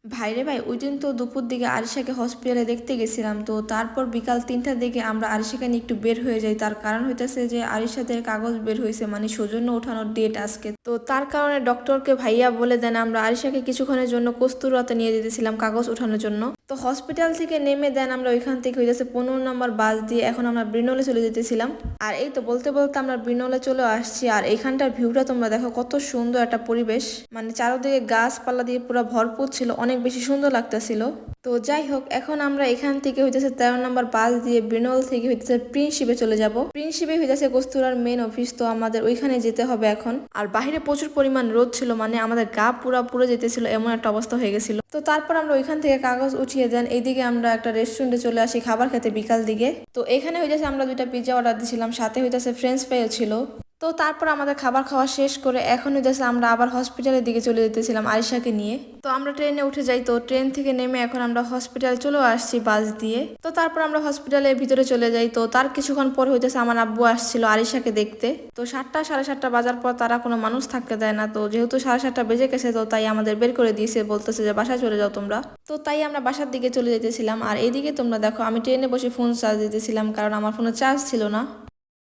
ভাইরে ভাই, ওই দিন তো দুপুর দিকে আরিশাকে হসপিটালে দেখতে গেছিলাম। তো তারপর বিকাল 3টার দিকে আমরা আরিশাকে নিয়ে একটু বের হয়ে যাই। তার কারণ হইতেছে যে আরিশাদের কাগজ বের হয়েছে, মানে সৌজন্য ওঠানোর ডেট আজকে। তো তার কারণে ডক্টরকে ভাইয়া বলে দেন আমরা আরিশাকে কিছুক্ষণের জন্য কস্তুরবাতে নিয়ে যেতেছিলাম কাগজ ওঠানোর জন্য। তো হসপিটাল থেকে নেমে দেন আমরা ওইখান থেকে হইতেছে 15 নম্বর বাস দিয়ে এখন আমরা ব্রিনোলে চলে যেতেছিলাম। আর এই তো বলতে বলতে আমরা ব্রিনোলে চলে আসছি। আর এখানটার ভিউটা তোমরা দেখো, কত সুন্দর একটা পরিবেশ, মানে চারদিকে গাছপালা দিয়ে পুরো ভরপুর ছিল, অনেক বেশি সুন্দর লাগতেছিল। তো যাই হোক, এখন আমরা এখান থেকে হইতেছে 13 নম্বর বাস দিয়ে ব্রিনোল থেকে হইতেছে প্রিন্সিপে চলে যাব। প্রিন্সিপে হইতেছে কস্তুরার মেন অফিস, তো আমাদের ওইখানে যেতে হবে এখন। আর বাহিরে প্রচুর পরিমাণ রোদ ছিল, মানে আমাদের গা পুরা পুরো যেতেছিল, এমন একটা অবস্থা হয়ে গেছিল। তো তারপর আমরা ওইখান থেকে কাগজ উঠিয়ে দেন এইদিকে আমরা একটা রেস্টুরেন্টে চলে আসি খাবার খেতে বিকাল দিকে। তো এখানে হইতেছে আমরা 2টা পিজ্জা অর্ডার দিয়েছিলাম, সাথে হইতেছে ফ্রেঞ্চ ফ্রাইও ছিল। তো তারপর আমাদের খাবার খাওয়া শেষ করে এখন হইতেছে আমরা আবার হসপিটালের দিকে চলে যেতেছিলাম আরিশাকে নিয়ে। তো আমরা ট্রেনে উঠে যাই। তো ট্রেন থেকে নেমে এখন আমরা হসপিটালে চলে আসছি বাস দিয়ে। তো তারপর আমরা হসপিটালের ভিতরে চলে যাই। তো তার কিছুক্ষণ পর হইতেছে আমার আব্বু আসছিল আরিশাকে দেখতে। তো 7টা 7:30 বাজার পর তারা কোনো মানুষ থাকতে দেয় না। তো যেহেতু 7:30 বেজে গেছে, তো তাই আমাদের বের করে দিয়েছে, বলতেছে যে বাসায় চলে যাও তোমরা। তো তাই আমরা বাসার দিকে চলে যেতেছিলাম। আর এইদিকে তোমরা দেখো, আমি ট্রেনে বসে ফোন চার্জ দিতেছিলাম, কারণ আমার ফোনে চার্জ ছিল না।